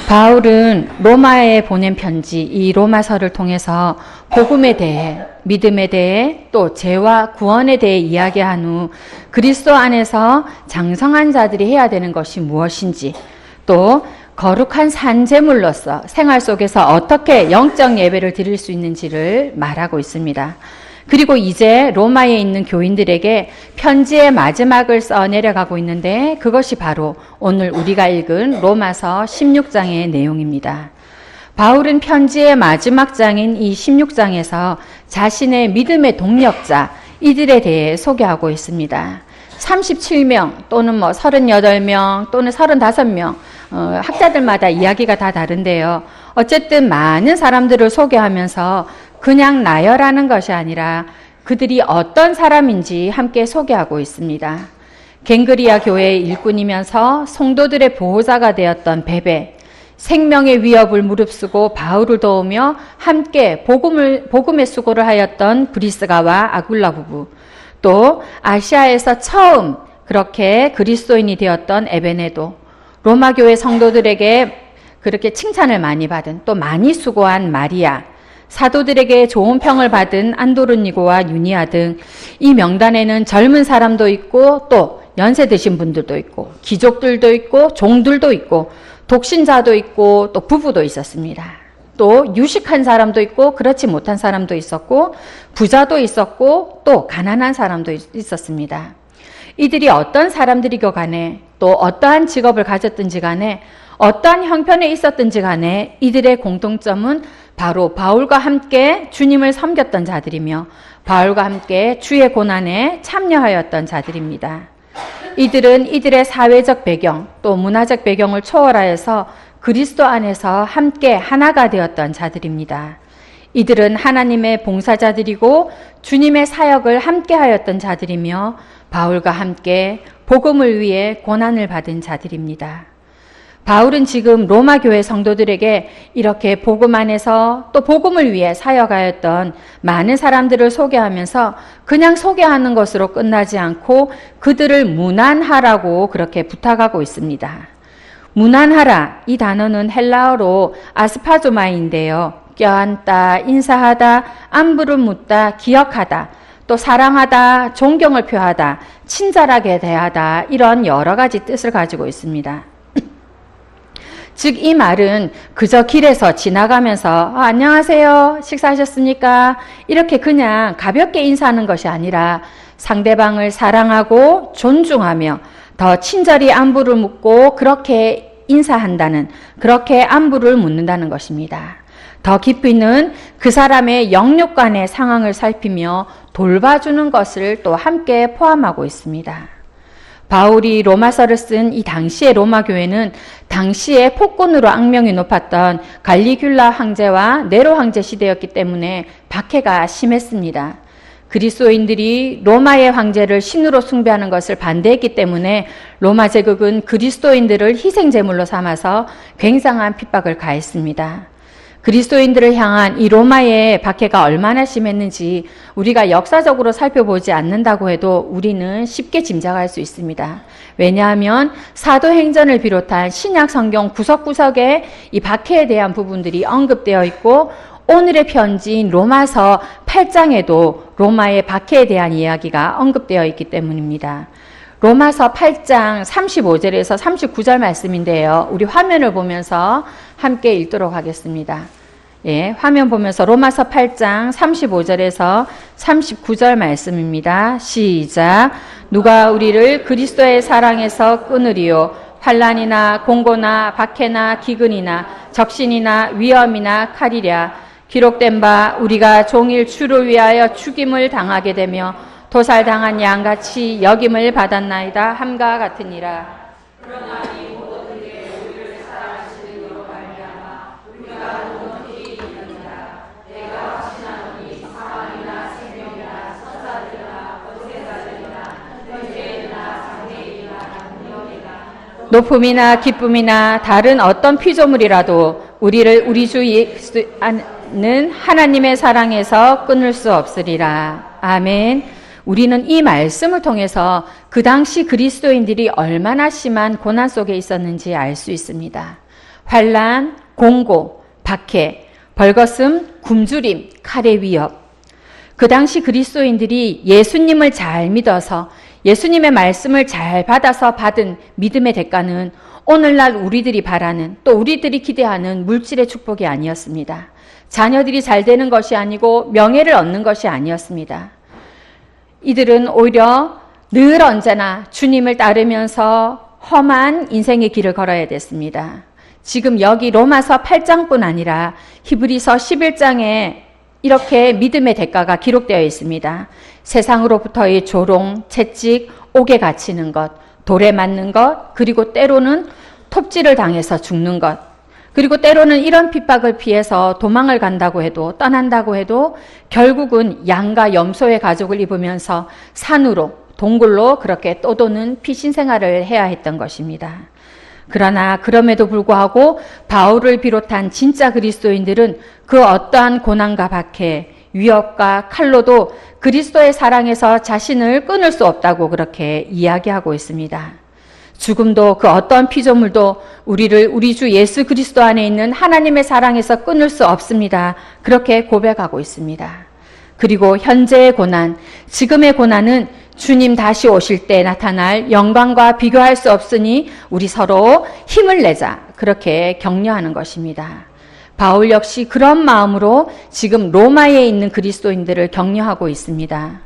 바울은 로마에 보낸 편지, 이 로마서를 통해서 복음에 대해, 믿음에 대해, 또 죄와 구원에 대해 이야기한 후 그리스도 안에서 장성한 자들이 해야 되는 것이 무엇인지, 또 거룩한 산제물로서 생활 속에서 어떻게 영적 예배를 드릴 수 있는지를 말하고 있습니다. 그리고 이제 로마에 있는 교인들에게 편지의 마지막을 써 내려가고 있는데, 그것이 바로 오늘 우리가 읽은 로마서 16장의 내용입니다. 바울은 편지의 마지막 장인 이 16장에서 자신의 믿음의 동력자, 이들에 대해 소개하고 있습니다. 37명 또는 38명 또는 35명, 학자들마다 이야기가 다 다른데요. 어쨌든 많은 사람들을 소개하면서 그냥 나열하는 것이 아니라 그들이 어떤 사람인지 함께 소개하고 있습니다. 갱그리아 교회의 일꾼이면서 성도들의 보호자가 되었던 베베, 생명의 위협을 무릅쓰고 바울을 도우며 함께 복음의 수고를 하였던 브리스가와 아굴라 부부, 또 아시아에서 처음 그렇게 그리스도인이 되었던 에베네도, 로마 교회 성도들에게 그렇게 칭찬을 많이 받은, 또 많이 수고한 마리아, 사도들에게 좋은 평을 받은 안도르니고와 유니아 등 이 명단에는 젊은 사람도 있고 또 연세 드신 분들도 있고 귀족들도 있고 종들도 있고 독신자도 있고 또 부부도 있었습니다. 또 유식한 사람도 있고 그렇지 못한 사람도 있었고 부자도 있었고 또 가난한 사람도 있었습니다. 이들이 어떤 사람들이고 간에 또 어떠한 직업을 가졌든지 간에 어떠한 형편에 있었든지 간에 이들의 공통점은 바로 바울과 함께 주님을 섬겼던 자들이며 바울과 함께 주의 고난에 참여하였던 자들입니다. 이들은 이들의 사회적 배경 또 문화적 배경을 초월하여서 그리스도 안에서 함께 하나가 되었던 자들입니다. 이들은 하나님의 봉사자들이고 주님의 사역을 함께 하였던 자들이며 바울과 함께 복음을 위해 고난을 받은 자들입니다. 바울은 지금 로마 교회 성도들에게 이렇게 복음 안에서 또 복음을 위해 사역하였던 많은 사람들을 소개하면서 그냥 소개하는 것으로 끝나지 않고 그들을 문안하라고 그렇게 부탁하고 있습니다. 문안하라, 이 단어는 헬라어로 아스파조마인데요. 껴안다, 인사하다, 안부를 묻다, 기억하다, 또 사랑하다, 존경을 표하다, 친절하게 대하다, 이런 여러 가지 뜻을 가지고 있습니다. 즉 이 말은 그저 길에서 지나가면서 안녕하세요, 식사하셨습니까? 이렇게 그냥 가볍게 인사하는 것이 아니라 상대방을 사랑하고 존중하며 더 친절히 안부를 묻고 그렇게 인사한다는, 그렇게 안부를 묻는다는 것입니다. 더 깊이는 그 사람의 영육간의 상황을 살피며 돌봐주는 것을 또 함께 포함하고 있습니다. 바울이 로마서를 쓴 이 당시의 로마 교회는 당시에 폭군으로 악명이 높았던 갈리귤라 황제와 네로 황제 시대였기 때문에 박해가 심했습니다. 그리스도인들이 로마의 황제를 신으로 숭배하는 것을 반대했기 때문에 로마 제국은 그리스도인들을 희생제물로 삼아서 굉장한 핍박을 가했습니다. 그리스도인들을 향한 이 로마의 박해가 얼마나 심했는지 우리가 역사적으로 살펴보지 않는다고 해도 우리는 쉽게 짐작할 수 있습니다. 왜냐하면 사도행전을 비롯한 신약 성경 구석구석에 이 박해에 대한 부분들이 언급되어 있고 오늘의 편지인 로마서 8장에도 로마의 박해에 대한 이야기가 언급되어 있기 때문입니다. 로마서 8장 35절에서 39절 말씀인데요. 우리 화면을 보면서 함께 읽도록 하겠습니다. 예, 화면 보면서 로마서 8장 35절에서 39절 말씀입니다. 시작. 누가 우리를 그리스도의 사랑에서 끊으리요? 환난이나 공고나 박해나 기근이나 적신이나 위험이나 칼이랴. 기록된 바 우리가 종일 주를 위하여 죽임을 당하게 되며 도살당한 양같이 여김을 받았나이다 함과 같으니라. 그러나 이 모든 게 우리를 사랑하시는 이로 말미암아 우리가 넉넉히 이르느니라. 내가 확신하노니 사망이나 생명이나 천사들이나 권세자들이나 현재이나 장래이나 능력이나 높음이나 기쁨이나 다른 어떤 피조물이라도 우리를 우리 주 예수는 하나님의 사랑에서 끊을 수 없으리라. 아멘. 우리는 이 말씀을 통해서 그 당시 그리스도인들이 얼마나 심한 고난 속에 있었는지 알 수 있습니다. 환난, 공고, 박해, 벌거슴, 굶주림, 칼의 위협. 그 당시 그리스도인들이 예수님을 잘 믿어서 예수님의 말씀을 잘 받아서 받은 믿음의 대가는 오늘날 우리들이 바라는 또 우리들이 기대하는 물질의 축복이 아니었습니다. 자녀들이 잘 되는 것이 아니고 명예를 얻는 것이 아니었습니다. 이들은 오히려 늘 언제나 주님을 따르면서 험한 인생의 길을 걸어야 됐습니다. 지금 여기 로마서 8장뿐 아니라 히브리서 11장에 이렇게 믿음의 대가가 기록되어 있습니다. 세상으로부터의 조롱, 채찍, 옥에 갇히는 것, 돌에 맞는 것, 그리고 때로는 톱질을 당해서 죽는 것, 그리고 때로는 이런 핍박을 피해서 도망을 간다고 해도 떠난다고 해도 결국은 양과 염소의 가죽을 입으면서 산으로 동굴로 그렇게 떠도는 피신 생활을 해야 했던 것입니다. 그러나 그럼에도 불구하고 바울을 비롯한 진짜 그리스도인들은 그 어떠한 고난과 박해, 위협과 칼로도 그리스도의 사랑에서 자신을 끊을 수 없다고 그렇게 이야기하고 있습니다. 죽음도 그 어떠한 피조물도 우리를 우리 주 예수 그리스도 안에 있는 하나님의 사랑에서 끊을 수 없습니다. 그렇게 고백하고 있습니다. 그리고 현재의 고난, 지금의 고난은 주님 다시 오실 때 나타날 영광과 비교할 수 없으니 우리 서로 힘을 내자. 그렇게 격려하는 것입니다. 바울 역시 그런 마음으로 지금 로마에 있는 그리스도인들을 격려하고 있습니다.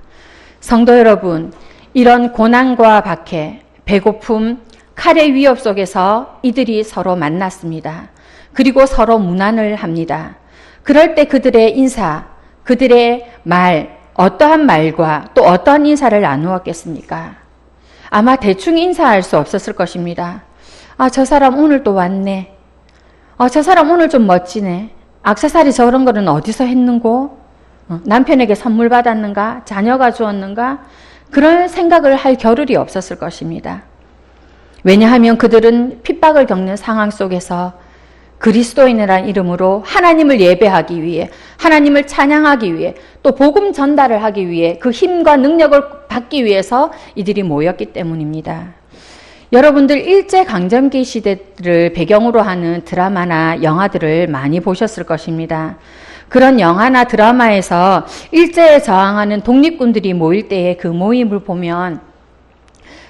성도 여러분, 이런 고난과 박해, 배고픔, 칼의 위협 속에서 이들이 서로 만났습니다. 그리고 서로 문안을 합니다. 그럴 때 그들의 인사, 그들의 말, 어떠한 말과 또 어떠한 인사를 나누었겠습니까? 아마 대충 인사할 수 없었을 것입니다. 아, 저 사람 오늘 또 왔네. 저 사람 오늘 좀 멋지네. 액세서리 저런 거는 어디서 했는고? 남편에게 선물 받았는가? 자녀가 주었는가? 그런 생각을 할 겨를이 없었을 것입니다. 왜냐하면 그들은 핍박을 겪는 상황 속에서 그리스도인이라는 이름으로 하나님을 예배하기 위해, 하나님을 찬양하기 위해, 또 복음 전달을 하기 위해 그 힘과 능력을 받기 위해서 이들이 모였기 때문입니다. 여러분들 일제강점기 시대를 배경으로 하는 드라마나 영화들을 많이 보셨을 것입니다. 그런 영화나 드라마에서 일제에 저항하는 독립군들이 모일 때의 그 모임을 보면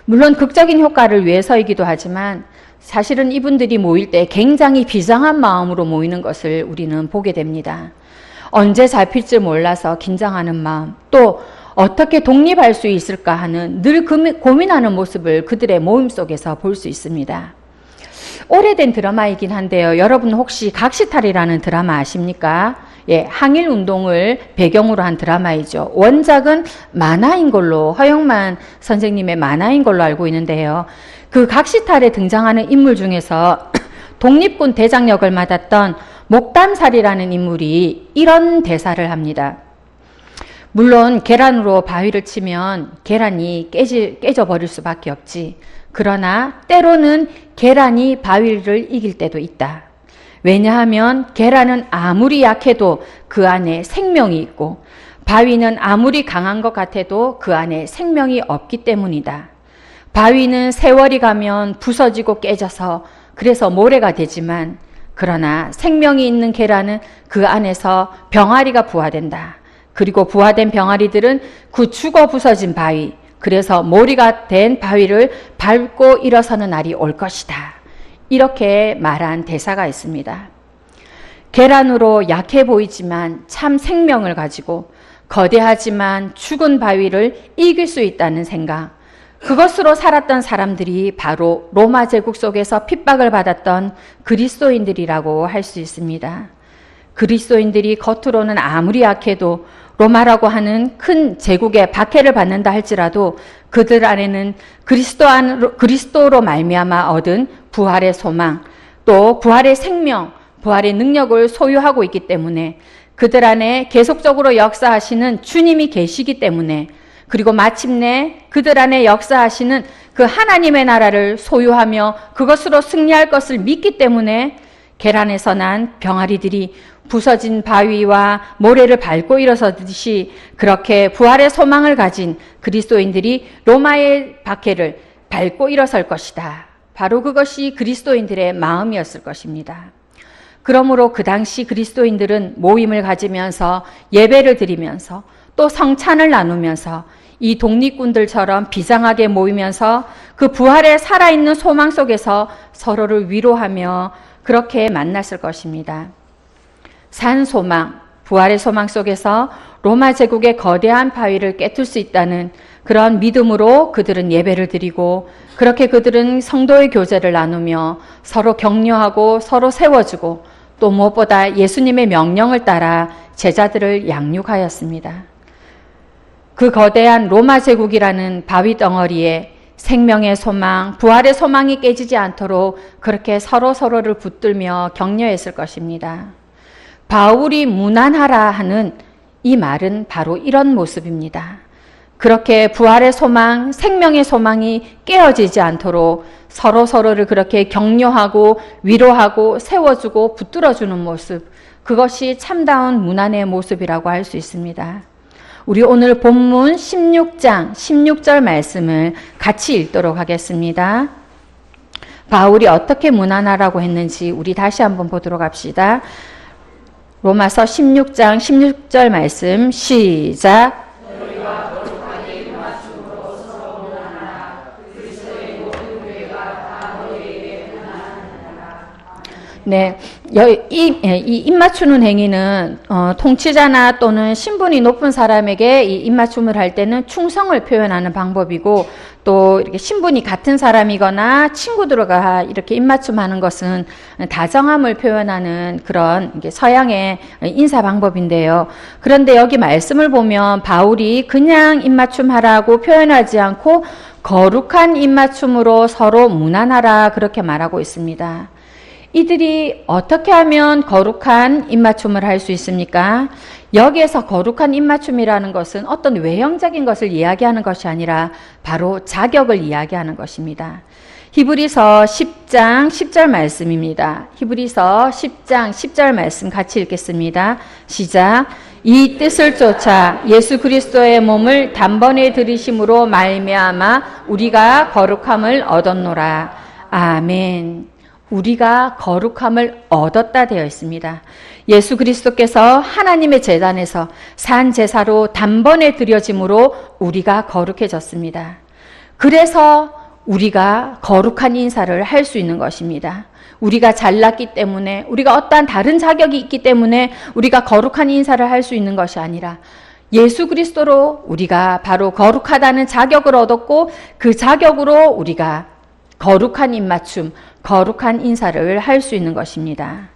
물론 극적인 효과를 위해서이기도 하지만 사실은 이분들이 모일 때 굉장히 비장한 마음으로 모이는 것을 우리는 보게 됩니다. 언제 잡힐지 몰라서 긴장하는 마음, 또 어떻게 독립할 수 있을까 하는 늘 고민하는 모습을 그들의 모임 속에서 볼 수 있습니다. 오래된 드라마이긴 한데요. 여러분 혹시 각시탈이라는 드라마 아십니까? 예, 항일운동을 배경으로 한 드라마이죠. 원작은 만화인 걸로, 허영만 선생님의 만화인 걸로 알고 있는데요. 그 각시탈에 등장하는 인물 중에서 독립군 대장 역을 맡았던 목담살이라는 인물이 이런 대사를 합니다. 물론 계란으로 바위를 치면 계란이 깨져버릴 수밖에 없지. 그러나 때로는 계란이 바위를 이길 때도 있다. 왜냐하면 계란은 아무리 약해도 그 안에 생명이 있고 바위는 아무리 강한 것 같아도 그 안에 생명이 없기 때문이다. 바위는 세월이 가면 부서지고 깨져서 그래서 모래가 되지만 그러나 생명이 있는 계란은 그 안에서 병아리가 부화된다. 그리고 부화된 병아리들은 그 죽어 부서진 바위, 그래서 모리가 된 바위를 밟고 일어서는 날이 올 것이다. 이렇게 말한 대사가 있습니다. 계란으로 약해 보이지만 참 생명을 가지고 거대하지만 죽은 바위를 이길 수 있다는 생각, 그것으로 살았던 사람들이 바로 로마 제국 속에서 핍박을 받았던 그리스도인들이라고 할 수 있습니다. 그리스도인들이 겉으로는 아무리 약해도 로마라고 하는 큰 제국의 박해를 받는다 할지라도 그들 안에는 그리스도로 말미암아 얻은 부활의 소망, 또 부활의 생명, 부활의 능력을 소유하고 있기 때문에 그들 안에 계속적으로 역사하시는 주님이 계시기 때문에, 그리고 마침내 그들 안에 역사하시는 그 하나님의 나라를 소유하며 그것으로 승리할 것을 믿기 때문에 계란에서 난 병아리들이 부서진 바위와 모래를 밟고 일어서듯이 그렇게 부활의 소망을 가진 그리스도인들이 로마의 박해를 밟고 일어설 것이다. 바로 그것이 그리스도인들의 마음이었을 것입니다. 그러므로 그 당시 그리스도인들은 모임을 가지면서 예배를 드리면서 또 성찬을 나누면서 이 독립군들처럼 비장하게 모이면서 그 부활의 살아있는 소망 속에서 서로를 위로하며 그렇게 만났을 것입니다. 산 소망, 부활의 소망 속에서 로마 제국의 거대한 바위를 깨뚫 수 있다는 그런 믿음으로 그들은 예배를 드리고 그렇게 그들은 성도의 교제를 나누며 서로 격려하고 서로 세워주고 또 무엇보다 예수님의 명령을 따라 제자들을 양육하였습니다. 그 거대한 로마 제국이라는 바위 덩어리에 생명의 소망, 부활의 소망이 깨지지 않도록 그렇게 서로를 붙들며 격려했을 것입니다. 바울이 무난하라 하는 이 말은 바로 이런 모습입니다. 그렇게 부활의 소망, 생명의 소망이 깨어지지 않도록 서로를 그렇게 격려하고 위로하고 세워주고 붙들어주는 모습, 그것이 참다운 무난의 모습이라고 할 수 있습니다. 우리 오늘 본문 16장 16절 말씀을 같이 읽도록 하겠습니다. 바울이 어떻게 무난하라고 했는지 우리 다시 한번 보도록 합시다. 로마서 16장 16절 말씀 시작. 네, 이 입맞추는 행위는 통치자나 또는 신분이 높은 사람에게 이 입맞춤을 할 때는 충성을 표현하는 방법이고 또 이렇게 신분이 같은 사람이거나 친구들과 이렇게 입맞춤하는 것은 다정함을 표현하는 그런 서양의 인사 방법인데요. 그런데 여기 말씀을 보면 바울이 그냥 입맞춤하라고 표현하지 않고 거룩한 입맞춤으로 서로 무난하라 그렇게 말하고 있습니다. 이들이 어떻게 하면 거룩한 입맞춤을 할 수 있습니까? 여기에서 거룩한 입맞춤이라는 것은 어떤 외형적인 것을 이야기하는 것이 아니라 바로 자격을 이야기하는 것입니다. 히브리서 10장 10절 말씀입니다. 히브리서 10장 10절 말씀 같이 읽겠습니다. 시작. 이 뜻을 쫓아 예수 그리스도의 몸을 단번에 들이심으로 말미암아 우리가 거룩함을 얻었노라. 아멘. 우리가 거룩함을 얻었다 되어 있습니다. 예수 그리스도께서 하나님의 제단에서 산 제사로 단번에 드려짐으로 우리가 거룩해졌습니다. 그래서 우리가 거룩한 인사를 할 수 있는 것입니다. 우리가 잘났기 때문에 우리가 어떠한 다른 자격이 있기 때문에 우리가 거룩한 인사를 할 수 있는 것이 아니라 예수 그리스도로 우리가 바로 거룩하다는 자격을 얻었고 그 자격으로 우리가 거룩한 입맞춤, 거룩한 인사를 할 수 있는 것입니다.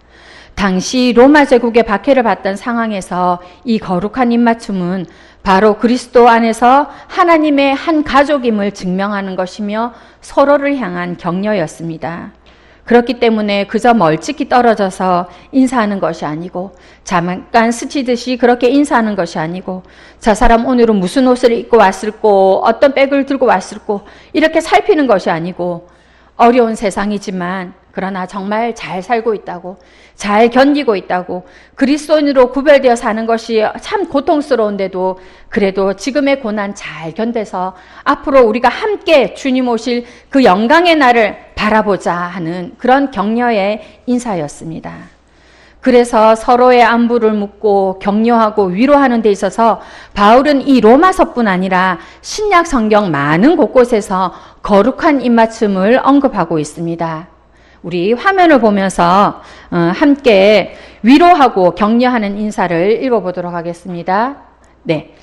당시 로마 제국의 박해를 받던 상황에서 이 거룩한 입맞춤은 바로 그리스도 안에서 하나님의 한 가족임을 증명하는 것이며 서로를 향한 격려였습니다. 그렇기 때문에 그저 멀찍이 떨어져서 인사하는 것이 아니고 잠깐 스치듯이 그렇게 인사하는 것이 아니고 저 사람 오늘은 무슨 옷을 입고 왔을꼬, 어떤 백을 들고 왔을꼬 이렇게 살피는 것이 아니고 어려운 세상이지만 그러나 정말 잘 살고 있다고, 잘 견디고 있다고, 그리스도인으로 구별되어 사는 것이 참 고통스러운데도 그래도 지금의 고난 잘 견뎌서 앞으로 우리가 함께 주님 오실 그 영광의 날을 바라보자 하는 그런 격려의 인사였습니다. 그래서 서로의 안부를 묻고 격려하고 위로하는 데 있어서 바울은 이 로마서뿐 아니라 신약 성경 많은 곳곳에서 거룩한 입맞춤을 언급하고 있습니다. 우리 화면을 보면서 함께 위로하고 격려하는 인사를 읽어보도록 하겠습니다. 네,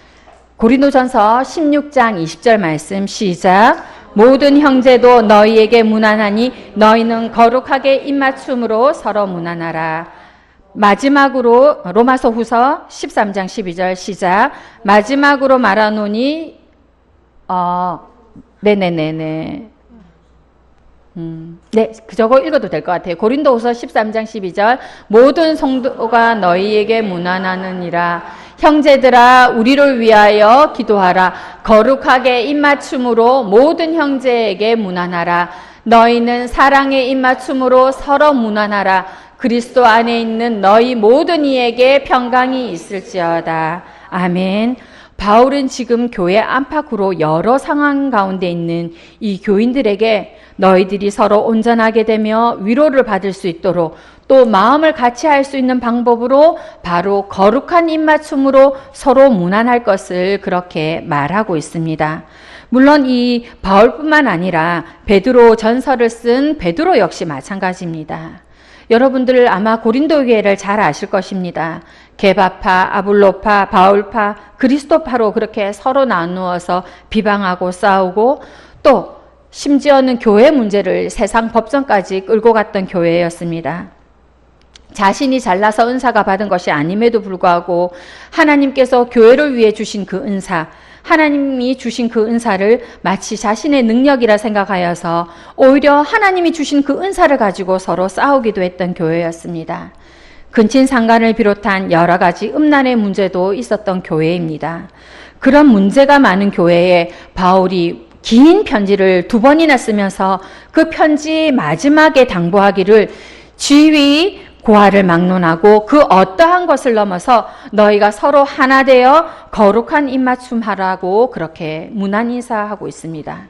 고린도전서 16장 20절 말씀 시작. 모든 형제도 너희에게 무난하니 너희는 거룩하게 입맞춤으로 서로 무난하라. 마지막으로 로마서 후서 13장 12절 시작. 마지막으로 말하노니 네네네네. 네, 저거 읽어도 될 것 같아요. 고린도후서 13장 12절. 모든 성도가 너희에게 무난하느니라. 형제들아 우리를 위하여 기도하라. 거룩하게 입맞춤으로 모든 형제에게 무난하라. 너희는 사랑의 입맞춤으로 서로 무난하라. 그리스도 안에 있는 너희 모든 이에게 평강이 있을지어다. 아멘. 바울은 지금 교회 안팎으로 여러 상황 가운데 있는 이 교인들에게 너희들이 서로 온전하게 되며 위로를 받을 수 있도록 또 마음을 같이 할 수 있는 방법으로 바로 거룩한 입맞춤으로 서로 무난할 것을 그렇게 말하고 있습니다. 물론 이 바울뿐만 아니라 베드로 전서를 쓴 베드로 역시 마찬가지입니다. 여러분들 아마 고린도 교회를 잘 아실 것입니다. 게바파, 아볼로파, 바울파, 그리스도파로 그렇게 서로 나누어서 비방하고 싸우고 또 심지어는 교회 문제를 세상 법정까지 끌고 갔던 교회였습니다. 자신이 잘나서 은사가 받은 것이 아님에도 불구하고 하나님께서 교회를 위해 주신 그 은사, 하나님이 주신 그 은사를 마치 자신의 능력이라 생각하여서 오히려 하나님이 주신 그 은사를 가지고 서로 싸우기도 했던 교회였습니다. 근친상간을 비롯한 여러 가지 음란의 문제도 있었던 교회입니다. 그런 문제가 많은 교회에 바울이 긴 편지를 2번이나 쓰면서 그 편지 마지막에 당부하기를 지위, 고아를 막론하고 그 어떠한 것을 넘어서 너희가 서로 하나 되어 거룩한 입맞춤하라고 그렇게 문안 인사하고 있습니다.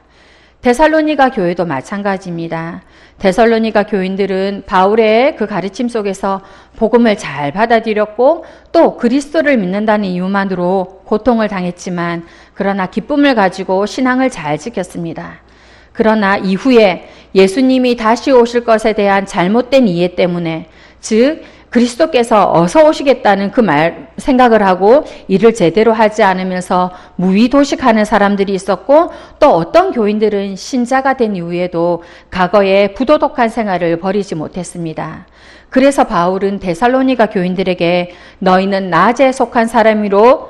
데살로니가 교회도 마찬가지입니다. 데살로니가 교인들은 바울의 그 가르침 속에서 복음을 잘 받아들였고 또 그리스도를 믿는다는 이유만으로 고통을 당했지만 그러나 기쁨을 가지고 신앙을 잘 지켰습니다. 그러나 이후에 예수님이 다시 오실 것에 대한 잘못된 이해 때문에 즉 그리스도께서 어서 오시겠다는 그 생각을 하고 일을 제대로 하지 않으면서 무의도식하는 사람들이 있었고 또 어떤 교인들은 신자가 된 이후에도 과거에 부도덕한 생활을 버리지 못했습니다. 그래서 바울은 데살로니가 교인들에게 너희는 낮에 속한 사람이므로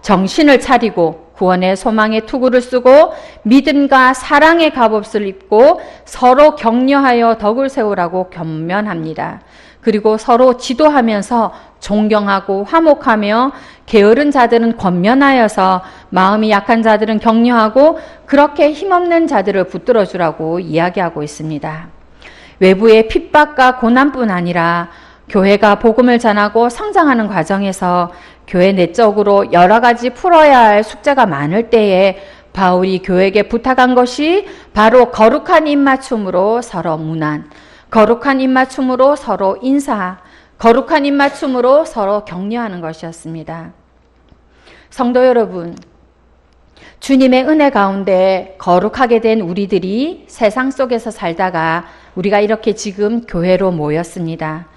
정신을 차리고 구원의 소망의 투구를 쓰고 믿음과 사랑의 갑옷을 입고 서로 격려하여 덕을 세우라고 권면합니다. 그리고 서로 지도하면서 존경하고 화목하며 게으른 자들은 권면하여서 마음이 약한 자들은 격려하고 그렇게 힘없는 자들을 붙들어 주라고 이야기하고 있습니다. 외부의 핍박과 고난뿐 아니라 교회가 복음을 전하고 성장하는 과정에서 교회 내적으로 여러 가지 풀어야 할 숙제가 많을 때에 바울이 교회에게 부탁한 것이 바로 거룩한 입맞춤으로 서로 문안, 거룩한 입맞춤으로 서로 인사, 거룩한 입맞춤으로 서로 격려하는 것이었습니다. 성도 여러분, 주님의 은혜 가운데 거룩하게 된 우리들이 세상 속에서 살다가 우리가 이렇게 지금 교회로 모였습니다.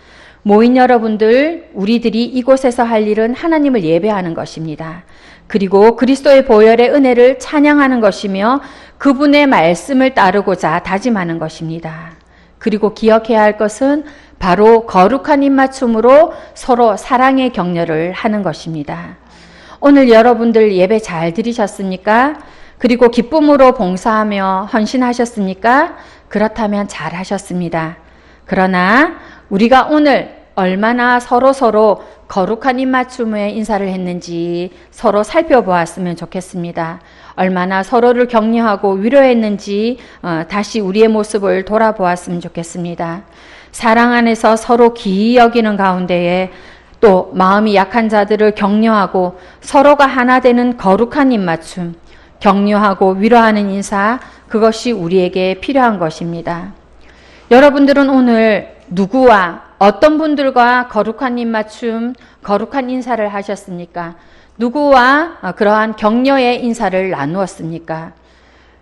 모인 여러분들, 우리들이 이곳에서 할 일은 하나님을 예배하는 것입니다. 그리고 그리스도의 보혈의 은혜를 찬양하는 것이며 그분의 말씀을 따르고자 다짐하는 것입니다. 그리고 기억해야 할 것은 바로 거룩한 입맞춤으로 서로 사랑의 격려를 하는 것입니다. 오늘 여러분들 예배 잘 드리셨습니까? 그리고 기쁨으로 봉사하며 헌신하셨습니까? 그렇다면 잘 하셨습니다. 그러나 우리가 오늘 얼마나 서로 거룩한 입맞춤에 인사를 했는지 서로 살펴보았으면 좋겠습니다. 얼마나 서로를 격려하고 위로했는지 다시 우리의 모습을 돌아보았으면 좋겠습니다. 사랑 안에서 서로 기이 여기는 가운데에 또 마음이 약한 자들을 격려하고 서로가 하나 되는 거룩한 입맞춤, 격려하고 위로하는 인사, 그것이 우리에게 필요한 것입니다. 여러분들은 오늘 누구와 어떤 분들과 거룩한 입맞춤, 거룩한 인사를 하셨습니까? 누구와 그러한 격려의 인사를 나누었습니까?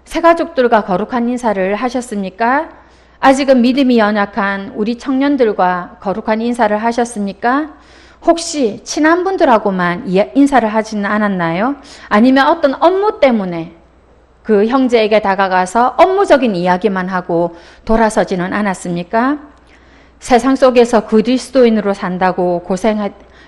새가족들과 거룩한 인사를 하셨습니까? 아직은 믿음이 연약한 우리 청년들과 거룩한 인사를 하셨습니까? 혹시 친한 분들하고만 인사를 하지는 않았나요? 아니면 어떤 업무 때문에 그 형제에게 다가가서 업무적인 이야기만 하고 돌아서지는 않았습니까? 세상 속에서 그리스도인으로 산다고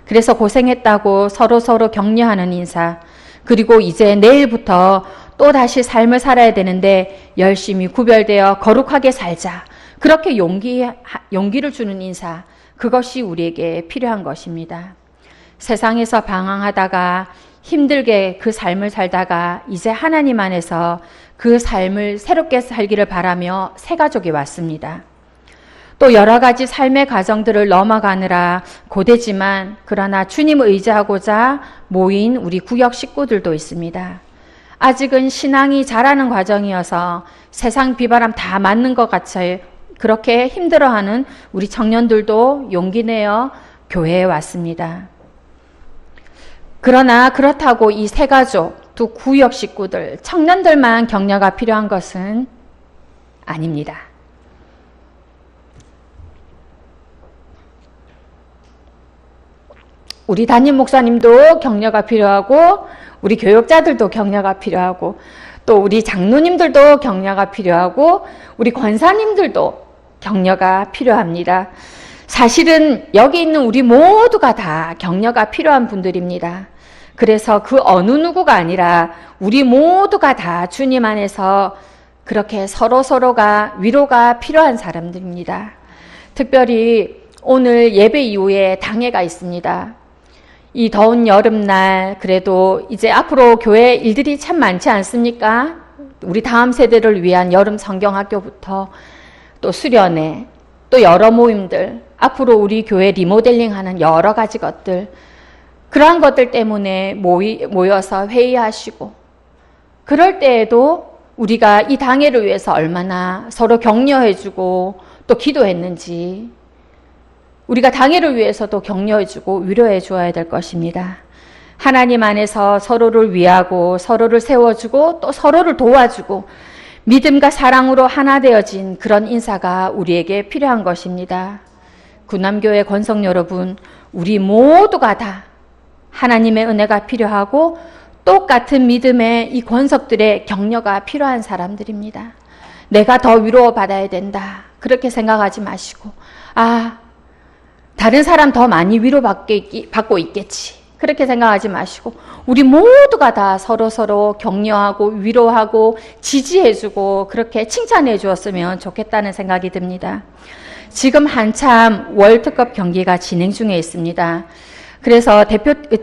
그래서 고생했다고 서로 격려하는 인사, 그리고 이제 내일부터 또다시 삶을 살아야 되는데 열심히 구별되어 거룩하게 살자, 그렇게 용기를 주는 인사, 그것이 우리에게 필요한 것입니다. 세상에서 방황하다가 힘들게 그 삶을 살다가 이제 하나님 안에서 그 삶을 새롭게 살기를 바라며 새가족이 왔습니다. 또 여러 가지 삶의 과정들을 넘어가느라 고되지만 그러나 주님을 의지하고자 모인 우리 구역 식구들도 있습니다. 아직은 신앙이 자라는 과정이어서 세상 비바람 다 맞는 것 같이 그렇게 힘들어하는 우리 청년들도 용기 내어 교회에 왔습니다. 그러나 그렇다고 이 세 가족, 두 구역 식구들, 청년들만 격려가 필요한 것은 아닙니다. 우리 담임 목사님도 격려가 필요하고 우리 교역자들도 격려가 필요하고 또 우리 장로님들도 격려가 필요하고 우리 권사님들도 격려가 필요합니다. 사실은 여기 있는 우리 모두가 다 격려가 필요한 분들입니다. 그래서 그 어느 누구가 아니라 우리 모두가 다 주님 안에서 그렇게 서로가 위로가 필요한 사람들입니다. 특별히 오늘 예배 이후에 당회가 있습니다. 이 더운 여름날 그래도 이제 앞으로 교회 일들이 참 많지 않습니까? 우리 다음 세대를 위한 여름 성경학교부터 또 수련회, 또 여러 모임들, 앞으로 우리 교회 리모델링하는 여러 가지 것들, 그러한 것들 때문에 모여서 회의하시고 그럴 때에도 우리가 이 당회를 위해서 얼마나 서로 격려해주고 또 기도했는지 우리가 당회를 위해서도 격려해주고 위로해 주어야 될 것입니다. 하나님 안에서 서로를 위하고 서로를 세워주고 또 서로를 도와주고 믿음과 사랑으로 하나 되어진 그런 인사가 우리에게 필요한 것입니다. 구남교회 권성 여러분, 우리 모두가 다 하나님의 은혜가 필요하고 똑같은 믿음의 이 권석들의 격려가 필요한 사람들입니다. 내가 더 위로받아야 된다. 그렇게 생각하지 마시고 다른 사람 더 많이 위로받고 있겠지. 그렇게 생각하지 마시고 우리 모두가 다 서로 격려하고 위로하고 지지해주고 그렇게 칭찬해 주었으면 좋겠다는 생각이 듭니다. 지금 한참 월드컵 경기가 진행 중에 있습니다. 그래서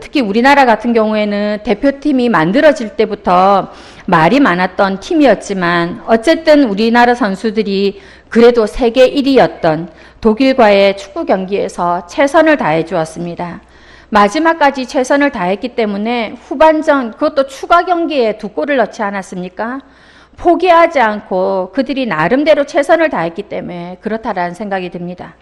특히 우리나라 같은 경우에는 대표팀이 만들어질 때부터 말이 많았던 팀이었지만 어쨌든 우리나라 선수들이 그래도 세계 1위였던 독일과의 축구 경기에서 최선을 다해 주었습니다. 마지막까지 최선을 다했기 때문에 후반전 그것도 추가 경기에 2골을 넣지 않았습니까? 포기하지 않고 그들이 나름대로 최선을 다했기 때문에 그렇다라는 생각이 듭니다.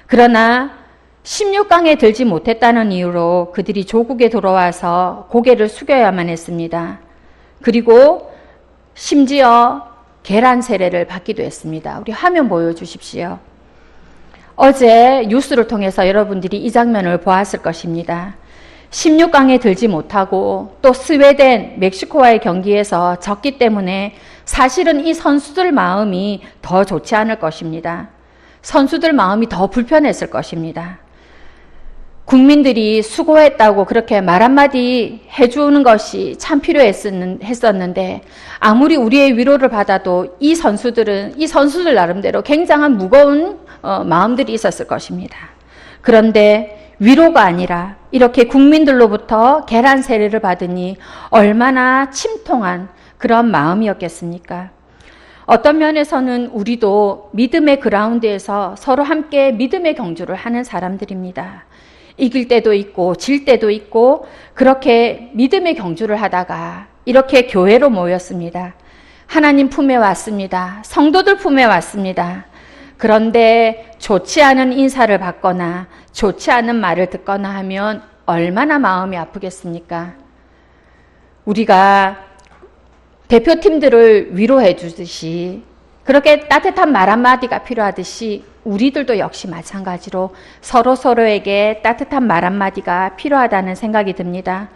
그러나 16강에 들지 못했다는 이유로 그들이 조국에 돌아와서 고개를 숙여야만 했습니다. 그리고 심지어 계란 세례를 받기도 했습니다. 우리 화면 보여주십시오. 어제 뉴스를 통해서 여러분들이 이 장면을 보았을 것입니다. 16강에 들지 못하고 또 스웨덴, 멕시코와의 경기에서 졌기 때문에 사실은 이 선수들 마음이 더 좋지 않을 것입니다. 선수들 마음이 더 불편했을 것입니다. 국민들이 수고했다고 그렇게 말 한마디 해주는 것이 참 필요했었는데 아무리 우리의 위로를 받아도 이 선수들 나름대로 굉장한 무거운 마음들이 있었을 것입니다. 그런데 위로가 아니라 이렇게 국민들로부터 계란 세례를 받으니 얼마나 침통한 그런 마음이었겠습니까? 어떤 면에서는 우리도 믿음의 그라운드에서 서로 함께 믿음의 경주를 하는 사람들입니다. 이길 때도 있고 질 때도 있고 그렇게 믿음의 경주를 하다가 이렇게 교회로 모였습니다. 하나님 품에 왔습니다. 성도들 품에 왔습니다. 그런데 좋지 않은 인사를 받거나 좋지 않은 말을 듣거나 하면 얼마나 마음이 아프겠습니까? 우리가 대표팀들을 위로해 주듯이 그렇게 따뜻한 말 한마디가 필요하듯이 우리들도 역시 마찬가지로 서로에게 따뜻한 말 한마디가 필요하다는 생각이 듭니다.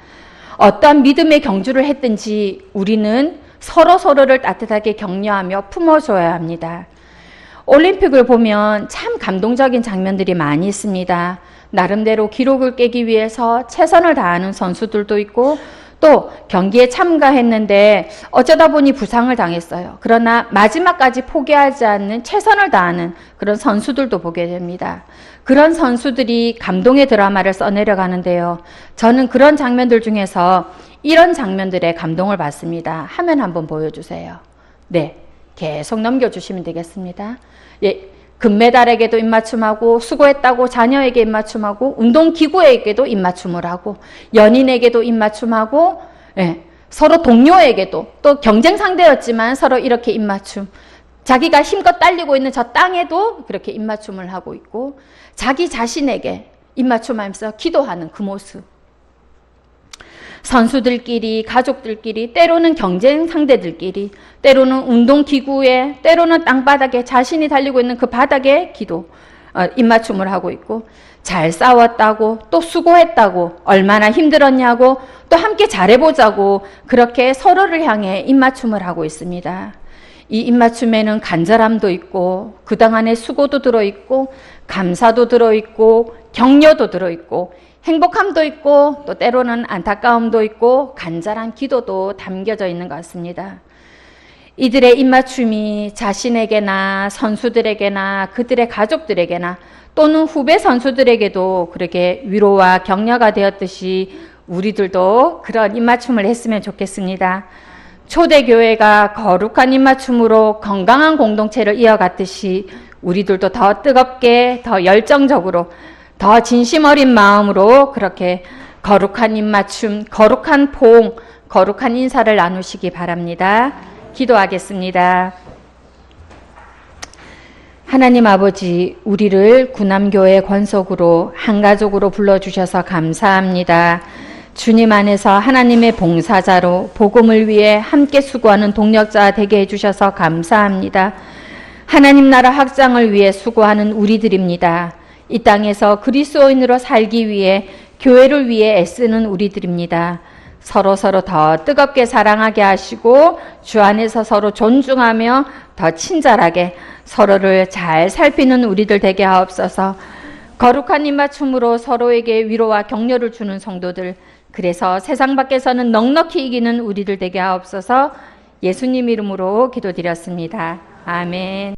어떤 믿음의 경주를 했든지 우리는 서로를 따뜻하게 격려하며 품어줘야 합니다. 올림픽을 보면 참 감동적인 장면들이 많이 있습니다. 나름대로 기록을 깨기 위해서 최선을 다하는 선수들도 있고 또 경기에 참가했는데 어쩌다 보니 부상을 당했어요. 그러나 마지막까지 포기하지 않는 최선을 다하는 그런 선수들도 보게 됩니다. 그런 선수들이 감동의 드라마를 써내려가는데요. 저는 그런 장면들 중에서 이런 장면들에 감동을 받습니다. 화면 한번 보여주세요. 네, 계속 넘겨주시면 되겠습니다. 예, 금메달에게도 입맞춤하고, 수고했다고 자녀에게 입맞춤하고, 운동기구에게도 입맞춤을 하고, 연인에게도 입맞춤하고, 예, 서로 동료에게도, 또 경쟁 상대였지만 서로 이렇게 입맞춤. 자기가 힘껏 달리고 있는 저 땅에도 그렇게 입맞춤을 하고 있고, 자기 자신에게 입맞춤하면서 기도하는 그 모습. 선수들끼리, 가족들끼리, 때로는 경쟁 상대들끼리, 때로는 운동기구에, 때로는 땅바닥에, 자신이 달리고 있는 그 바닥에 입맞춤을 하고 있고, 잘 싸웠다고, 또 수고했다고, 얼마나 힘들었냐고, 또 함께 잘해보자고, 그렇게 서로를 향해 입맞춤을 하고 있습니다. 이 입맞춤에는 간절함도 있고, 그 당 안에 수고도 들어있고, 감사도 들어있고, 격려도 들어있고, 행복함도 있고, 또 때로는 안타까움도 있고, 간절한 기도도 담겨져 있는 것 같습니다. 이들의 입맞춤이 자신에게나 선수들에게나 그들의 가족들에게나 또는 후배 선수들에게도 그렇게 위로와 격려가 되었듯이 우리들도 그런 입맞춤을 했으면 좋겠습니다. 초대교회가 거룩한 입맞춤으로 건강한 공동체를 이어갔듯이 우리들도 더 뜨겁게, 더 열정적으로, 더 진심 어린 마음으로 그렇게 거룩한 입맞춤, 거룩한 포옹, 거룩한 인사를 나누시기 바랍니다. 기도하겠습니다. 하나님 아버지, 우리를 구남교회 권속으로 한 가족으로 불러주셔서 감사합니다. 주님 안에서 하나님의 봉사자로 복음을 위해 함께 수고하는 동력자 되게 해주셔서 감사합니다. 하나님 나라 확장을 위해 수고하는 우리들입니다. 이 땅에서 그리스도인으로 살기 위해 교회를 위해 애쓰는 우리들입니다. 서로 더 뜨겁게 사랑하게 하시고 주 안에서 서로 존중하며 더 친절하게 서로를 잘 살피는 우리들 되게 하옵소서. 거룩한 입맞춤으로 서로에게 위로와 격려를 주는 성도들, 그래서 세상 밖에서는 넉넉히 이기는 우리들 되게 하옵소서. 예수님 이름으로 기도드렸습니다. 아멘.